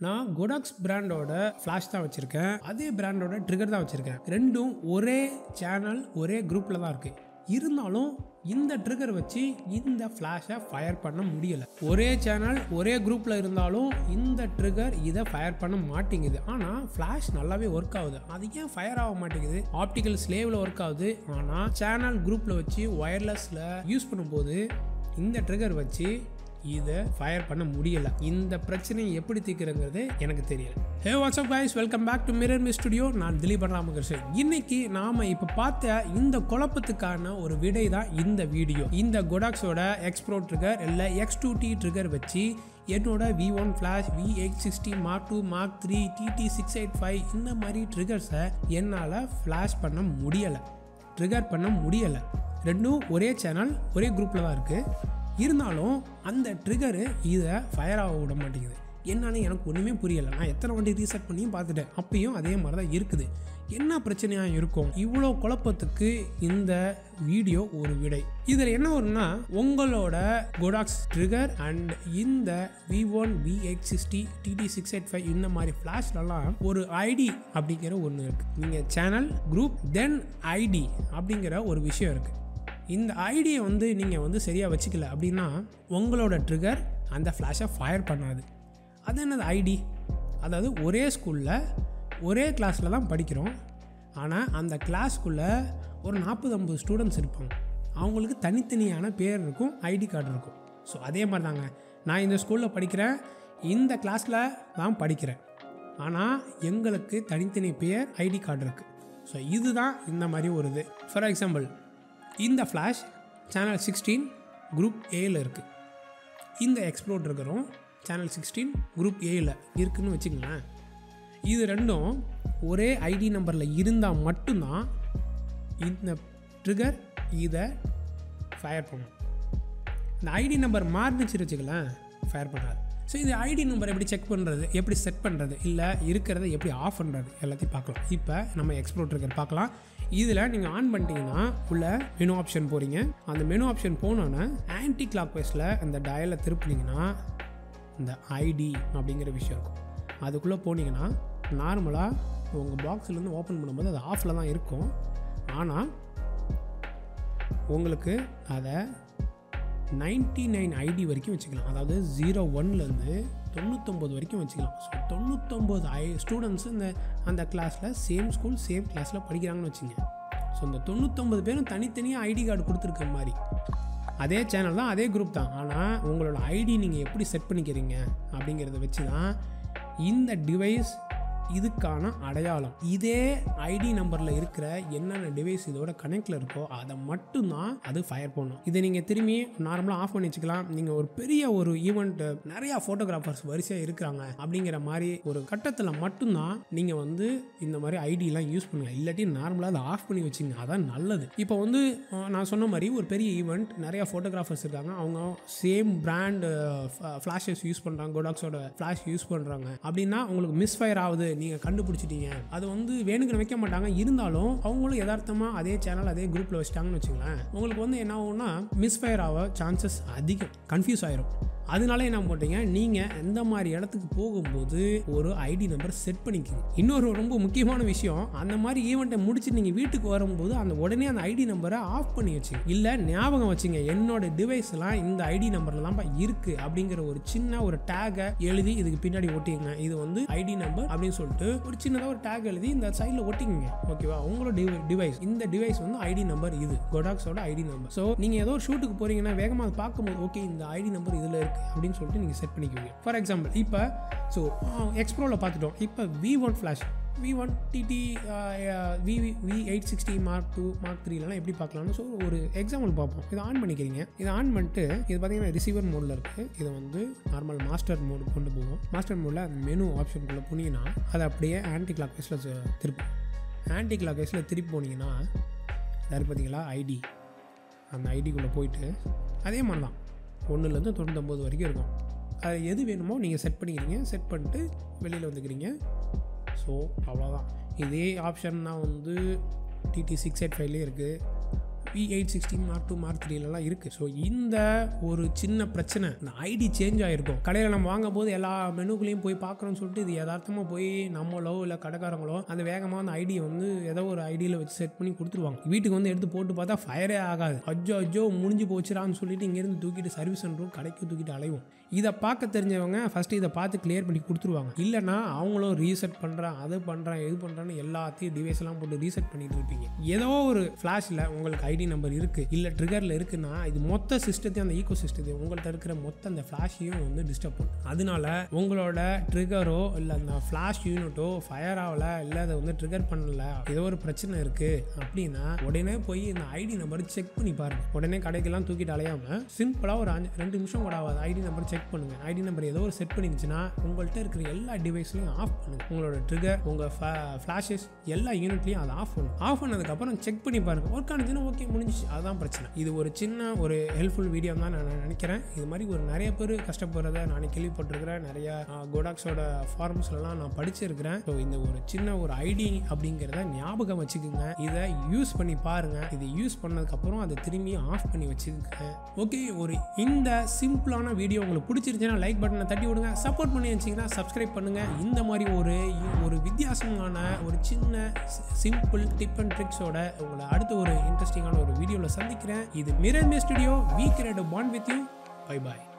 நான் Godox பிராண்டோட flash தான் வச்சுருக்கேன், அதே பிராண்டோட ட்ரிகர் தான் வச்சுருக்கேன். ரெண்டும் ஒரே சேனல் ஒரே குரூப்பில் தான் இருக்குது. இருந்தாலும் இந்த ட்ரிகர் வச்சு இந்த ஃப்ளாஷை ஃபயர் பண்ண முடியலை. ஒரே சேனல் ஒரே குரூப்பில் இருந்தாலும் இந்த ட்ரிகர் இதை ஃபயர் பண்ண மாட்டேங்குது. ஆனால் ஃப்ளாஷ் நல்லாவே ஒர்க் ஆகுது. அது ஏன் ஃபயர் ஆக மாட்டேங்குது? ஆப்டிக்கல் ஸ்லேவில் ஒர்க் ஆகுது. ஆனால் சேனல் குரூப்பில் வச்சு ஒயர்லெஸில் யூஸ் பண்ணும்போது இந்த ட்ரிகர் வச்சு இதை ஃபயர் பண்ண முடியலை. இந்த பிரச்சனையை எப்படி தீர்க்கிறங்கிறது எனக்கு தெரியல. Hey what's up guys, welcome back to Mirrorme Studio. நான் திலீப் ராமகிருஷ்ணன். இன்னைக்கு நாம இப்போ பார்த்த இந்த குழப்பத்துக்கான ஒரு விடை தான் இந்த வீடியோ. இந்த Godoxோட X-Pro ட்ரிகர் இல்லை X2T ட்ரிகர் வச்சு என்னோட V1 flash, V860 Mark II, Mark III, TT685 இந்த மாதிரி ட்ரிகர்ஸை என்னால் ஃப்ளாஷ் பண்ண முடியலை, ட்ரிகர் பண்ண முடியலை. ரெண்டும் ஒரே சேனல் ஒரே குரூப்பில் தான் இருக்குது. இருந்தாலும் அந்த ட்ரிகரு இதை ஃபயர் ஆக விட மாட்டேங்குது. என்னன்னு எனக்கு ஒன்றுமே புரியலை. நான் எத்தனை வாட்டி ரீசெட் பண்ணியும் பார்த்துட்டேன், அப்பயும் அதே மாதிரி தான் இருக்குது. என்ன பிரச்சனையாக இருக்கும்? இவ்வளோ குழப்பத்துக்கு இந்த வீடியோ ஒரு விடை. இதில் என்ன வரும்னா, உங்களோட Godox ட்ரிகர் அண்ட் இந்த V1, V860, TT685 இந்த மாதிரி ஃப்ளாஷ்லலாம் ஒரு ஐடி அப்படிங்கிற ஒன்று இருக்குது. நீங்கள் சேனல், குரூப், தென் ஐடி அப்படிங்கிற ஒரு விஷயம் இருக்குது. இந்த ஐடியை நீங்கள் சரியாக வச்சுக்கல அப்படின்னா உங்களோட ட்ரிகர் அந்த ஃப்ளாஷை ஃபயர் பண்ணாது. அது என்னது ஐடி? அதாவது ஒரே ஸ்கூலில் ஒரே கிளாஸில் தான் படிக்கிறோம். ஆனால் அந்த கிளாஸ்க்குள்ளே ஒரு 40-50 ஸ்டூடெண்ட்ஸ் இருப்பாங்க. அவங்களுக்கு தனித்தனியான பேர் இருக்கும், ஐடி கார்டு இருக்கும். ஸோ அதே மாதிரி தாங்க, நான் இந்த ஸ்கூலில் படிக்கிறேன், இந்த கிளாஸில் தான் படிக்கிறேன். ஆனால் எங்களுக்கு தனித்தனி பேர், ஐடி கார்டு இருக்குது. ஸோ இதுதான் இந்த மாதிரி ஒரு இது. ஃபார் எக்ஸாம்பிள், இந்த ஃப்ளாஷ் சேனல் 16 குரூப் ஏயில் இருக்குது. இந்த X-Pro ட்ரிகரும் சேனல் 16 குரூப் ஏயில் இருக்குதுன்னு வச்சுக்கங்களேன். இது ரெண்டும் ஒரே ஐடி நம்பரில் இருந்தால் மட்டும்தான் இந்த ட்ரிகர் இதை ஃபயர் பண்ணும். இந்த ஐடி நம்பர் மாறினுச்சு வச்சுக்கலாம், ஃபயர் பண்ணாது. ஸோ இது ஐடி நம்பர் எப்படி செக் பண்ணுறது, எப்படி செட் பண்ணுறது, இல்லை இருக்கிறத எப்படி ஆஃப் பண்ணுறது எல்லாத்தையும் பார்க்கலாம். இப்போ நம்ம X-Pro ட்ரிகர் பார்க்கலாம். இதில் நீங்கள் ஆன் பண்ணிட்டீங்கன்னா உள்ள மெனு ஆப்ஷன் போகிறீங்க. அந்த மெனு ஆப்ஷன் போனோன்னே ஆன்டி கிளாக் வைஸில் அந்த டயலை திருப்பினீங்கன்னா இந்த ஐடி அப்படிங்கிற விஷயம் இருக்கும். அதுக்குள்ளே போனீங்கன்னா நார்மலாக உங்கள் பாக்ஸ்லேருந்து ஓப்பன் பண்ணும்போது அது ஆஃபில் தான் இருக்கும். ஆனால் உங்களுக்கு அதை 99 ஐடி வரைக்கும் வச்சுக்கலாம். அதாவது 01லேருந்து 99 வரைக்கும் வச்சுக்கலாம். ஸோ 99 ஸ்டூடெண்ட்ஸு அந்த கிளாஸில் சேம் ஸ்கூல் சேம் கிளாஸில் படிக்கிறாங்கன்னு வச்சுங்க. ஸோ இந்த 99 பேரும் தனித்தனியாக ஐடி கார்டு கொடுத்துருக்க மாதிரி அதே சேனல் தான், அதே குரூப் தான். ஆனால் உங்களோட ஐடி நீங்கள் எப்படி செட் பண்ணிக்கிறீங்க அப்படிங்கிறத வச்சு தான் இந்த டிவைஸ் இதுக்கான அடையாளம். இதே ஐடி நம்பரில் இருக்கிற என்னென்ன டிவைஸ் இதோட கனெக்டில் இருக்கோ அதை மட்டும்தான் அது ஃபயர் பண்ணும். இதை நீங்கள் திரும்பி நார்மலாக ஆஃப் பண்ணி வச்சுக்கலாம். நீங்கள் ஒரு பெரிய ஒரு ஈவெண்ட், நிறையா ஃபோட்டோகிராஃபர்ஸ் வரிசையாக இருக்கிறாங்க அப்படிங்கிற மாதிரி ஒரு கட்டத்தில் மட்டும்தான் நீங்கள் இந்த மாதிரி ஐடியெலாம் யூஸ் பண்ணுங்கள். இல்லாட்டி நார்மலாக அதை ஆஃப் பண்ணி வச்சுங்க, அதான் நல்லது. இப்போ நான் சொன்ன மாதிரி ஒரு பெரிய ஈவெண்ட், நிறையா ஃபோட்டோகிராஃபர்ஸ் இருக்காங்க, அவங்க சேம் பிராண்ட் ஃப்ளாஷஸ் யூஸ் பண்ணுறாங்க, Godoxோட ஃப்ளாஷ் யூஸ் பண்ணுறாங்க அப்படின்னா உங்களுக்கு மிஸ் ஃபயர் ஆகுது, நீங்கள் கண்டுபிடிச்சிட்டீங்க. அது வேணுங்கன்னு வைக்க மாட்டாங்க. இருந்தாலும் அவங்களும் யதார்த்தமாக அதே சேனல் அதே குரூப்பில் வச்சுட்டாங்கன்னு வச்சுங்களேன், உங்களுக்கு என்ன ஆகும்னா மிஸ்ஃபயர் ஆக சான்சஸ் அதிகம், கன்ஃபியூஸ் ஆயிரும். அதனால என்ன போட்டீங்க, நீங்கள் எந்த மாதிரி இடத்துக்கு போகும்போது ஒரு ஐடி நம்பர் செட் பண்ணிக்கோங்க. இன்னொரு ரொம்ப முக்கியமான விஷயம், அந்த மாதிரி ஈவெண்ட்டை முடிச்சு நீங்கள் வீட்டுக்கு வரும்போது உடனே அந்த ஐடி நம்பரை ஆஃப் பண்ணி வச்சுங்க. இல்லை ஞாபகம் வச்சுங்க, என்னோட டிவைஸ்லாம் இந்த ஐடி நம்பரில் தான் இருக்குது அப்படிங்கிற ஒரு சின்ன ஒரு டேகை எழுதி இதுக்கு பின்னாடி ஒட்டிங்க. இது ஐடி நம்பர் அப்படின்னு சொல்லிட்டு ஒரு சின்னதாக ஒரு டேக் எழுதி இந்த சைடில் ஒட்டிங்க. ஓகேவா? உங்களோட டிவைஸ், இந்த டிவைஸ் ஐடி நம்பர், இது Godoxோட ஐடி நம்பர். ஸோ நீங்கள் ஏதோ ஒரு ஷூட்டுக்கு போகிறீங்கன்னா வேகமாக பார்க்கும்போது ஓகே இந்த ஐடி நம்பர் இதில் இருக்குது அப்படின்னு சொல்லிட்டு நீங்கள் செட் பண்ணிக்குவீங்க. ஃபார் எக்ஸாம்பிள் இப்போ X-Proவில் பார்த்துட்டோம். இப்போ V1 flash, V1 TT V860 Mark II, Mark IIIலாம் எப்படி பார்க்கலாம்னு ஒரு எக்ஸாம்பிள் பார்ப்போம். இதை ஆன் பண்ணிக்கிறீங்க. இதை ஆன் பண்ணிட்டு இது பார்த்தீங்கன்னா ரிசீவர் மோடில் இருக்குது. இதை நார்மல் மாஸ்டர் மோடு கொண்டு போவோம். மாஸ்டர் மோடில் அந்த மெனு ஆப்ஷனுக்குள்ளே போனீங்கன்னா அதை அப்படியே ஆன்டி கிளாக் வைஸில் திருப்பி ஆன்டி கிளாக் வைஸில் திருப்பி போனீங்கன்னா யார் பார்த்தீங்களா ஐடி, அந்த ஐடிக்குள்ளே போயிட்டு அதே மாதிரி தான் 1லேருந்து 99 வரைக்கும் இருக்கும். அது எது வேணுமோ நீங்கள் செட் பண்ணிக்கிறீங்க. செட் பண்ணிட்டு வெளியில் வந்துக்கிறீங்க. ஸோ அவ்வளோதான். இதே ஆப்ஷன் தான் TT685 இருக்குது, P816 Mark 2 Mark 3 இருக்கு. ஸோ இந்த ஒரு சின்ன பிரச்சனை, இந்த ஐடி சேஞ்ச் ஆகிருக்கும். கடையில் நம்ம வாங்கும் போது எல்லா மெனுக்குள்ளேயும் போய் பார்க்குறோம்னு சொல்லிட்டு இது யதார்த்தமாக போய் நம்மளோ இல்லை கடைக்காரங்களோ அந்த வேகமாக அந்த ஐடியை வந்து ஏதோ ஒரு ஐடியில் வச்சு செட் பண்ணி கொடுத்துருவாங்க. வீட்டுக்கு வந்து எடுத்து போட்டு பார்த்தா ஃபயரே ஆகாது. அஜ்ஜோ முடிஞ்சு போச்சுடான்னு சொல்லிட்டு இங்கேருந்து தூக்கிட்டு சர்வீஸ் சென்டரும் கடைக்கு தூக்கிட்டு அலைவோம். இதை பார்க்க தெரிஞ்சவங்க ஃபஸ்ட்டு இதை பார்த்து கிளியர் பண்ணி கொடுத்துருவாங்க. இல்லைனா அவங்களும் ரீசெட் பண்ணுறேன், அது பண்ணுறேன், இது பண்ணுறேன்னு எல்லாத்தையும் டிவைஸ் எல்லாம் போட்டு ரீசெட் பண்ணிட்டு இருப்பீங்க. ஏதோ ஒரு ஃப்ளாஷில் உங்களுக்கு ஐடி நம்பர் இருக்குது இல்லை ட்ரிகரில் இருக்குன்னா இது மொத்த சிஸ்டத்தையும் அந்த ஈகோ சிஸ்டத்தையும் உங்கள்கிட்ட இருக்கிற மொத்த அந்த ஃப்ளாஷையும் வந்து டிஸ்டர்ப் பண்ணும். அதனால உங்களோட ட்ரிகரோ இல்லை அந்த ஃப்ளாஷ் யூனிட்டோ ஃபயர் ஆகலை, இல்லை அதை வந்து ட்ரிகர் பண்ணல, ஏதோ ஒரு பிரச்சனை இருக்குது அப்படின்னா உடனே போய் இந்த ஐடி நம்பர் செக் பண்ணி பாருங்கள். உடனே கடைக்கெல்லாம் தூக்கிட்டு அலையாமல் சிம்பிளாக ஒரு 2 நிமிஷம் கூட ஆகாது ஐடி நம்பர் செக் பண்ணுங்கள். ஐடி நம்பர் ஏதோ ஒரு செட் பண்ணிருந்துச்சுன்னா உங்கள்கிட்ட இருக்கிற எல்லா டிவைஸ்லையும் ஆஃப் பண்ணுங்கள். உங்களோட ட்ரிகர், உங்கள் ஃப்ளாஷஸ் எல்லா யூனிட்லையும் அதை ஆஃப் பண்ணும். ஆஃப் பண்ணதுக்கப்புறம் செக் பண்ணி பாருங்கள். ஒர்க் ஆனிச்சுன்னா ஓகே, முடிஞ்சிச்சு. அதுதான் பிரச்சனை. இது ஒரு சின்ன ஒரு ஹெல்ப்ஃபுல் வீடியோ தான் நான் நினைக்கிறேன். இது மாதிரி ஒரு நிறைய பேர் கஷ்டப்படுறத நான் கேள்விப்பட்டிருக்கிறேன். நிறைய கோடாக்ஸோட ஃபார்ம்ஸ்லாம் நான் படிச்சிருக்கிறேன். ஸோ இந்த ஒரு சின்ன ஒரு ஐடி அப்படிங்கிறத ஞாபகம் வச்சுக்கோங்க. இதை யூஸ் பண்ணி பாருங்கள். இதை யூஸ் பண்ணதுக்கப்புறம் அதை திரும்பி ஆஃப் பண்ணி வச்சுக்கோங்க. ஓகே, ஒரு இந்த சிம்பிளான வீடியோ உங்களுக்கு பிடிச்சிருச்சுன்னா லைக் பட்டனை தட்டி விடுங்க. சப்போர்ட் பண்ணி வச்சிங்கன்னா சப்ஸ்கிரைப் பண்ணுங்கள். இந்த மாதிரி ஒரு வித்தியாசமான ஒரு சின்ன சிம்பிள் டிப் அண்ட் ட்ரிக்ஸோட உங்களை அடுத்த ஒரு இன்ட்ரெஸ்டிங்கான ஒரு வீடியோவில் சந்திக்கிறேன். இது Mirrorme Studio. We create a bond with you. Bye bye.